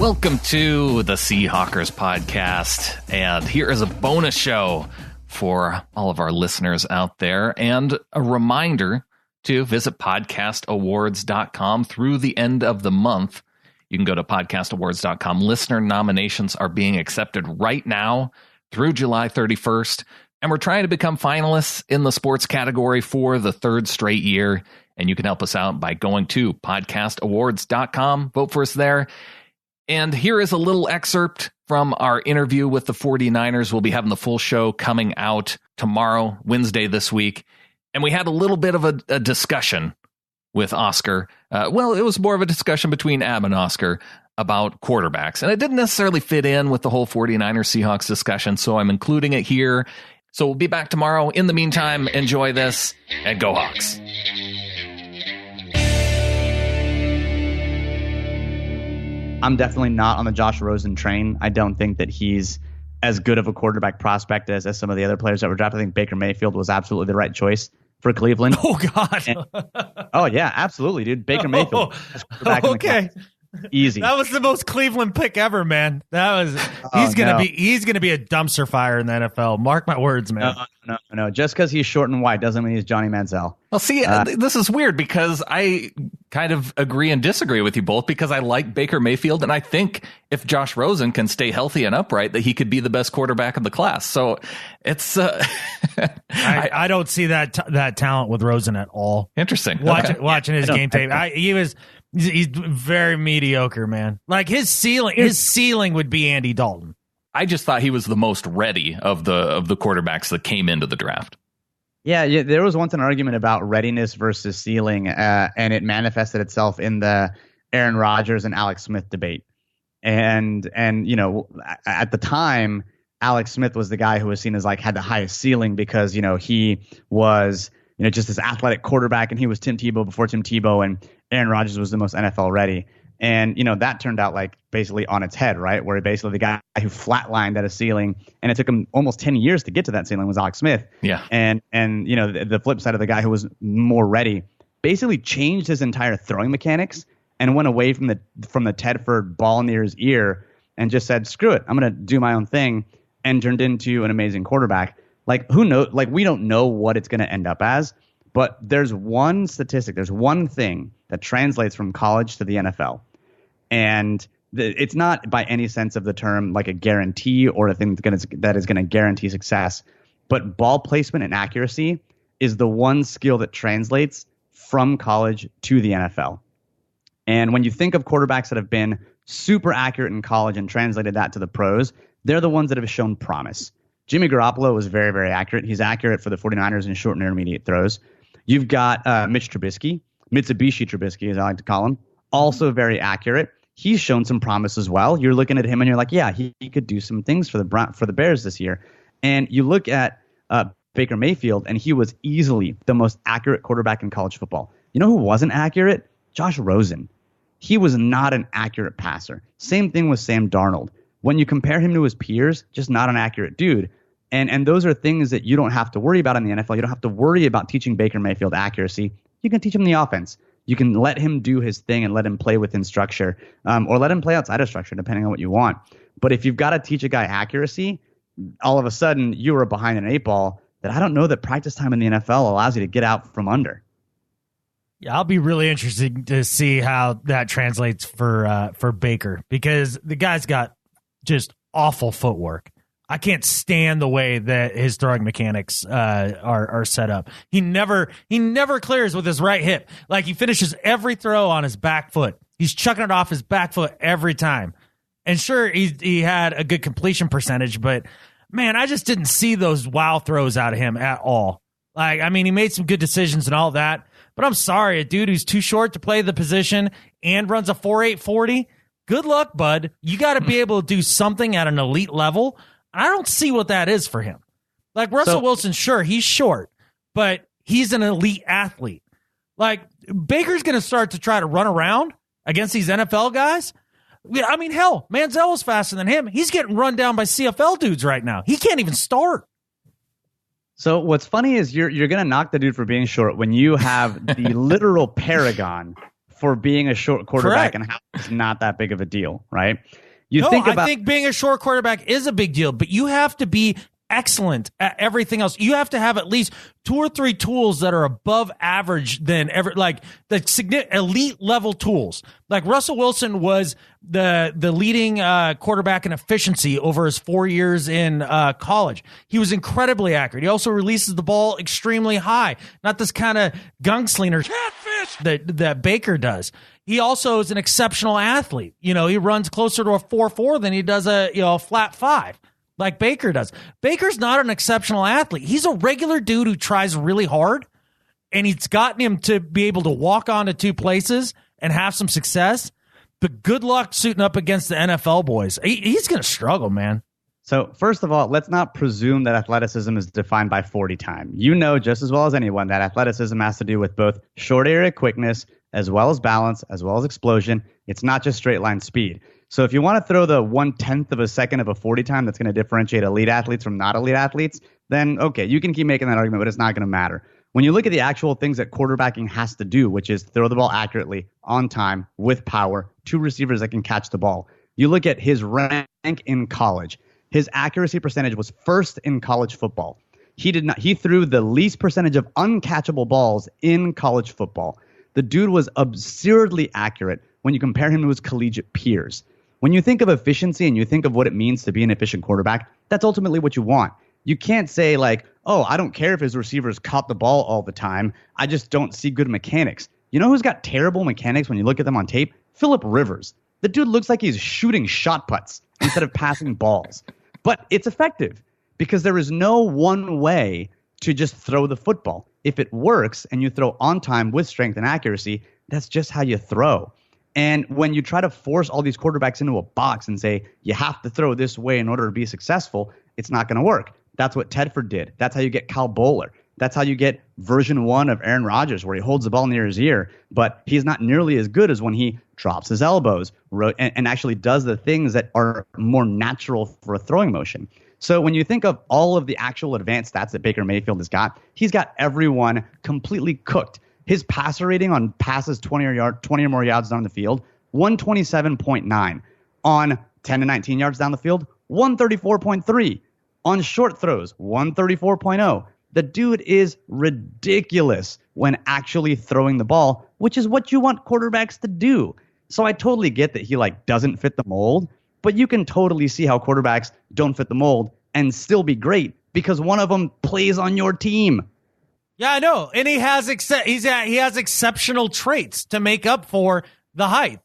Welcome to the Seahawkers podcast, and here is a bonus show for all of our listeners out there, and a reminder to visit podcastawards.com through the end of the month. You can go to podcastawards.com. Listener nominations are being accepted right now through July 31st, and we're trying to become finalists in the sports category for the third straight year, and you can help us out by going to podcastawards.com. Vote for us there. And here is a little excerpt from our interview with the 49ers. We'll be having the full show coming out tomorrow, Wednesday this week. And we had a little bit of a discussion with Oscar. Well, it was more of a discussion between Ab and Oscar about quarterbacks. And it didn't necessarily fit in with the whole 49ers Seahawks discussion, so I'm including it here. So we'll be back tomorrow. In the meantime, enjoy this and go Hawks. I'm definitely not on the Josh Rosen train. I don't think that he's as good of a quarterback prospect as some of the other players that were drafted. I think Baker Mayfield was absolutely the right choice for Cleveland. Oh, God. Oh, yeah, absolutely, dude. Baker Mayfield. Okay. Easy. That was the most Cleveland pick ever, man. That was he's gonna be a dumpster fire in the NFL. Mark my words, man. No. Just because he's short and white doesn't mean he's Johnny Manziel. Well, see, this is weird because I kind of agree and disagree with you both, because I like Baker Mayfield, and I think if Josh Rosen can stay healthy and upright, that he could be the best quarterback in the class. So it's I don't see that talent with Rosen at all. Interesting. Watching his game tape, he's very mediocre, man. Like his ceiling would be Andy Dalton. I just thought he was the most ready of the quarterbacks that came into the draft. Yeah, there was once an argument about readiness versus ceiling, and it manifested itself in the Aaron Rodgers and Alex Smith debate. And you know, at the time, Alex Smith was the guy who was seen as like had the highest ceiling because, you know, he was, you know, just this athletic quarterback, and he was Tim Tebow before Tim Tebow, and Aaron Rodgers was the most NFL ready. And, you know, that turned out like basically on its head, right? Where basically the guy who flatlined at a ceiling, and it took him almost 10 years to get to that ceiling, was Alex Smith. Yeah. And you know, the flip side of the guy who was more ready basically changed his entire throwing mechanics and went away from the Tedford ball near his ear and just said, screw it, I'm going to do my own thing, and turned into an amazing quarterback. Like, who knows? Like, we don't know what it's going to end up as, but there's one statistic, there's one thing that translates from college to the NFL. And it's not by any sense of the term like a guarantee or a thing that is going to guarantee success. But ball placement and accuracy is the one skill that translates from college to the NFL. And when you think of quarterbacks that have been super accurate in college and translated that to the pros, they're the ones that have shown promise. Jimmy Garoppolo was very, very accurate. He's accurate for the 49ers in short and intermediate throws. You've got Mitsubishi Trubisky, as I like to call him, also very accurate. He's shown some promise as well. You're looking at him and you're like, yeah, he could do some things for the Bears this year. And you look at Baker Mayfield, and he was easily the most accurate quarterback in college football. You know who wasn't accurate? Josh Rosen. He was not an accurate passer. Same thing with Sam Darnold. When you compare him to his peers, just not an accurate dude. And those are things that you don't have to worry about in the NFL. You don't have to worry about teaching Baker Mayfield accuracy. You can teach him the offense. You can let him do his thing and let him play within structure, or let him play outside of structure, depending on what you want. But if you've got to teach a guy accuracy, all of a sudden you are behind an 8-ball that I don't know that practice time in the NFL allows you to get out from under. Yeah, I'll be really interested to see how that translates for Baker, because the guy's got just awful footwork. I can't stand the way that his throwing mechanics are set up. He never clears with his right hip. Like, he finishes every throw on his back foot. He's chucking it off his back foot every time. And sure, he had a good completion percentage, but man, I just didn't see those wow throws out of him at all. Like, I mean, he made some good decisions and all that, but I'm sorry, a dude who's too short to play the position and runs a 4.8 40, good luck, bud. You got to be able to do something at an elite level. I don't see what that is for him. Like, Russell Wilson, sure, he's short, but he's an elite athlete. Like, Baker's going to start to try to run around against these NFL guys. I mean, hell, Manziel was faster than him. He's getting run down by CFL dudes right now. He can't even start. So what's funny is you're going to knock the dude for being short when you have the literal paragon for being a short quarterback, Correct. and how it's not that big of a deal, right? I think being a short quarterback is a big deal, but you have to be excellent at everything else. You have to have at least 2 or 3 tools that are above average than the elite level tools. Like Russell Wilson was the leading quarterback in efficiency over his 4 years in college. He was incredibly accurate. He also releases the ball extremely high, not this kind of gunslinger that Baker does. He also is an exceptional athlete. You know, he runs closer to a 4.4 than he does a flat 5. Like Baker does. Baker's not an exceptional athlete. He's a regular dude who tries really hard, and he's gotten him to be able to walk onto 2 places and have some success. But good luck suiting up against the NFL boys. He's going to struggle, man. So first of all, let's not presume that athleticism is defined by 40 time. You know just as well as anyone that athleticism has to do with both short area quickness as well as balance, as well as explosion. It's not just straight line speed. So if you want to throw the 1/10 of a second of a 40 time that's going to differentiate elite athletes from not elite athletes, then okay, you can keep making that argument, but it's not going to matter. When you look at the actual things that quarterbacking has to do, which is throw the ball accurately, on time, with power, 2 receivers that can catch the ball. You look at his rank in college. His accuracy percentage was first in college football. He threw the least percentage of uncatchable balls in college football. The dude was absurdly accurate when you compare him to his collegiate peers. When you think of efficiency and you think of what it means to be an efficient quarterback, that's ultimately what you want. You can't say like, oh, I don't care if his receivers caught the ball all the time. I just don't see good mechanics. You know who's got terrible mechanics when you look at them on tape? Phillip Rivers. The dude looks like he's shooting shot puts instead of passing balls. But it's effective because there is no one way to just throw the football. If it works and you throw on time with strength and accuracy, that's just how you throw. And when you try to force all these quarterbacks into a box and say, you have to throw this way in order to be successful, it's not going to work. That's what Tedford did. That's how you get Kyle Bowler. That's how you get version 1 of Aaron Rodgers, where he holds the ball near his ear, but he's not nearly as good as when he drops his elbows and actually does the things that are more natural for a throwing motion. So when you think of all of the actual advanced stats that Baker Mayfield has got, he's got everyone completely cooked. His passer rating on passes 20 or more yards down the field, 127.9. On 10 to 19 yards down the field, 134.3. On short throws, 134.0. The dude is ridiculous when actually throwing the ball, which is what you want quarterbacks to do. So I totally get that he doesn't fit the mold, but you can totally see how quarterbacks don't fit the mold and still be great because one of them plays on your team. Yeah, I know, and he has exceptional traits to make up for the height,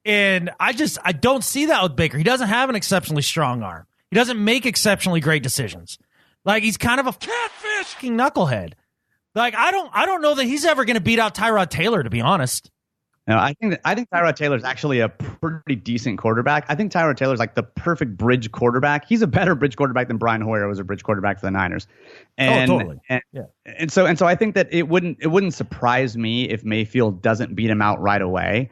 and I don't see that with Baker. He doesn't have an exceptionally strong arm. He doesn't make exceptionally great decisions. Like he's kind of a catfish knucklehead. Like I don't know that he's ever going to beat out Tyrod Taylor, to be honest. No, I think Tyrod Taylor is actually a pretty decent quarterback. I think Tyrod Taylor is like the perfect bridge quarterback. He's a better bridge quarterback than Brian Hoyer was a bridge quarterback for the Niners. Totally. And so I think that it wouldn't surprise me if Mayfield doesn't beat him out right away.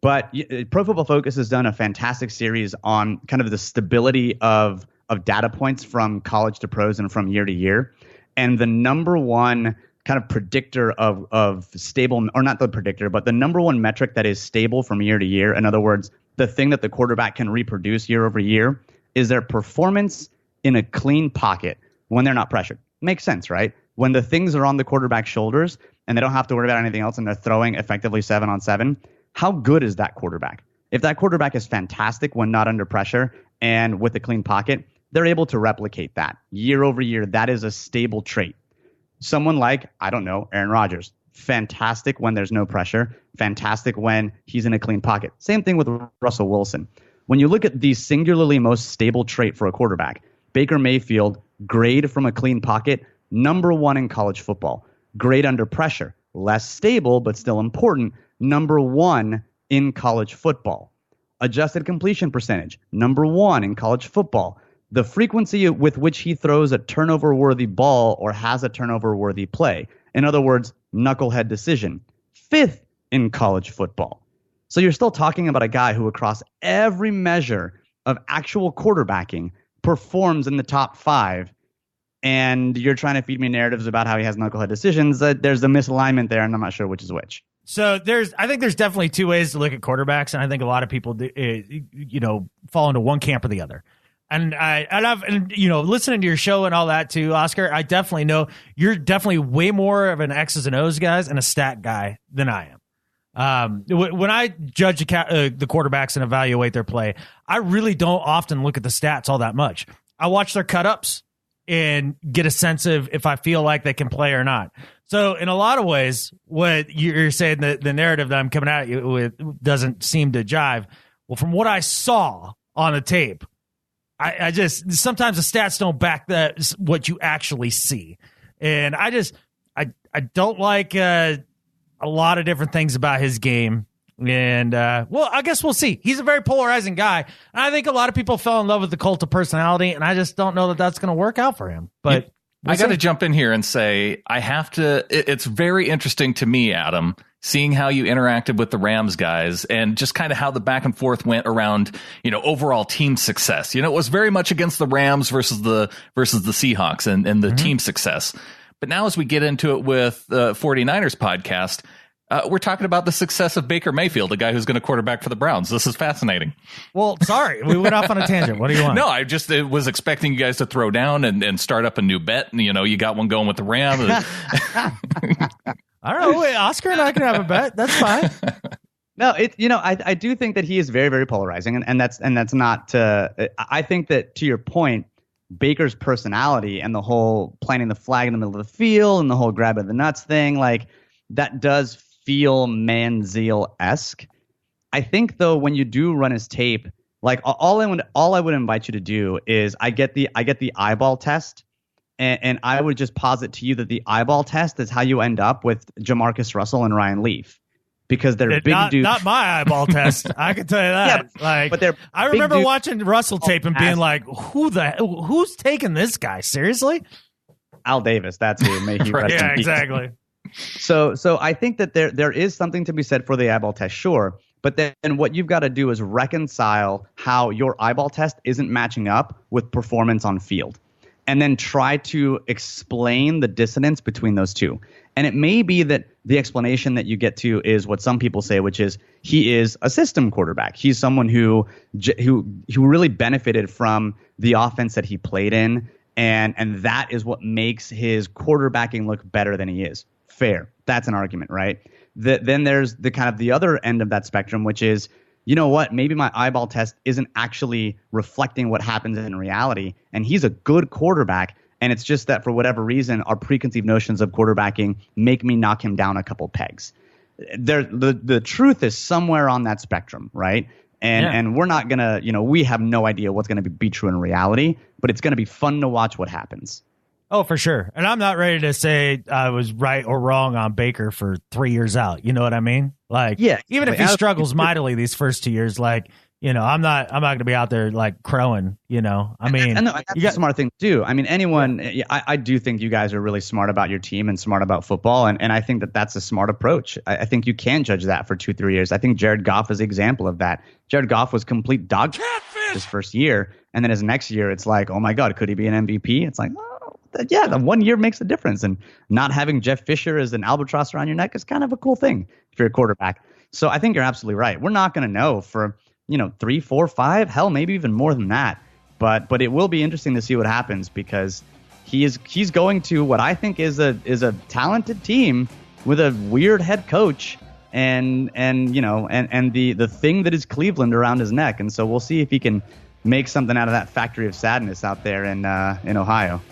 But Pro Football Focus has done a fantastic series on kind of the stability of data points from college to pros and from year to year. And the number one kind of predictor of stable, or not the predictor, but the number one metric that is stable from year to year, in other words, the thing that the quarterback can reproduce year over year, is their performance in a clean pocket when they're not pressured. Makes sense, right? When the things are on the quarterback's shoulders and they don't have to worry about anything else and they're throwing effectively 7-on-7, how good is that quarterback? If that quarterback is fantastic when not under pressure and with a clean pocket, they're able to replicate that year over year. That is a stable trait. Someone like, I don't know, Aaron Rodgers, fantastic when there's no pressure, fantastic when he's in a clean pocket. Same thing with Russell Wilson. When you look at the singularly most stable trait for a quarterback, Baker Mayfield, grade from a clean pocket, number 1 in college football. Grade under pressure, less stable but still important, number 1 in college football. Adjusted completion percentage, number 1 in college football. The frequency with which he throws a turnover-worthy ball or has a turnover-worthy play. In other words, knucklehead decision. 5th in college football. So you're still talking about a guy who across every measure of actual quarterbacking performs in the top 5. And you're trying to feed me narratives about how he has knucklehead decisions. There's a misalignment there, and I'm not sure which is which. So I think there's definitely two ways to look at quarterbacks, and I think a lot of people, fall into one camp or the other. And listening to your show and all that too, Oscar, I definitely know you're definitely way more of an X's and O's guys and a stat guy than I am. When I judge the quarterbacks and evaluate their play, I really don't often look at the stats all that much. I watch their cut-ups and get a sense of if I feel like they can play or not. So in a lot of ways, what you're saying, the narrative that I'm coming at you with doesn't seem to jive. Well, from what I saw on the tape, I just sometimes the stats don't back what you actually see. And I don't like a lot of different things about his game. And, I guess we'll see. He's a very polarizing guy. And I think a lot of people fell in love with the cult of personality, and I just don't know that that's going to work out for him. But I got to jump in here and say it's very interesting to me, Adam, seeing how you interacted with the Rams guys and just kind of how the back and forth went around, overall team success. It was very much against the Rams versus the Seahawks and the team success. But now as we get into it with 49ers podcast, we're talking about the success of Baker Mayfield, the guy who's going to quarterback for the Browns. This is fascinating. Well, sorry, we went off on a tangent. What do you want? No, I just was expecting you guys to throw down and start up a new bet. And, you got one going with the Rams. I don't know. Wait, Oscar and I can have a bet. That's fine. No, I do think that he is very, very polarizing, and that's not. I think that, to your point, Baker's personality and the whole planting the flag in the middle of the field and the whole grab of the nuts thing, like that does feel Manziel-esque. I think though, when you do run his tape, like all I would invite you to do is I get the eyeball test, and I would just posit to you that the eyeball test is how you end up with Jamarcus Russell and Ryan Leaf, because they're big dudes. Not my eyeball test. I can tell you that. Yeah, but I remember watching Russell tape and being like, who's taking this guy seriously? Al Davis, that's who. May he rest in peace. Exactly. So I think that there is something to be said for the eyeball test, sure. But then what you've got to do is reconcile how your eyeball test isn't matching up with performance on field, and then try to explain the dissonance between those two. And it may be that the explanation that you get to is what some people say, which is he is a system quarterback. He's someone who really benefited from the offense that he played in, and that is what makes his quarterbacking look better than he is. Fair. That's an argument, right? Then there's the kind of the other end of that spectrum, which is, you know what, maybe my eyeball test isn't actually reflecting what happens in reality, and he's a good quarterback, and it's just that for whatever reason, our preconceived notions of quarterbacking make me knock him down a couple pegs. The truth is somewhere on that spectrum, right? And we're not going to, we have no idea what's going to be true in reality, but it's going to be fun to watch what happens. Oh, for sure. And I'm not ready to say I was right or wrong on Baker for 3 years out. You know what I mean? Like, yeah, even if he struggles mightily these first 2 years, like, I'm not going to be out there like crowing, I mean, and that's a smart thing to do. I mean, I do think you guys are really smart about your team and smart about football. And I think that that's a smart approach. I think you can judge that for 2-3 years. I think Jared Goff is an example of that. Jared Goff was complete dog his first year. And then his next year, it's like, oh my God, could he be an MVP? It's like, yeah, the 1 year makes a difference. And not having Jeff Fisher as an albatross around your neck is kind of a cool thing if you're a quarterback. So I think you're absolutely right. We're not going to know for, 3, 4, 5, hell, maybe even more than that. But it will be interesting to see what happens, because he's going to what I think is a talented team with a weird head coach and the thing that is Cleveland around his neck. And so we'll see if he can make something out of that factory of sadness out there in Ohio.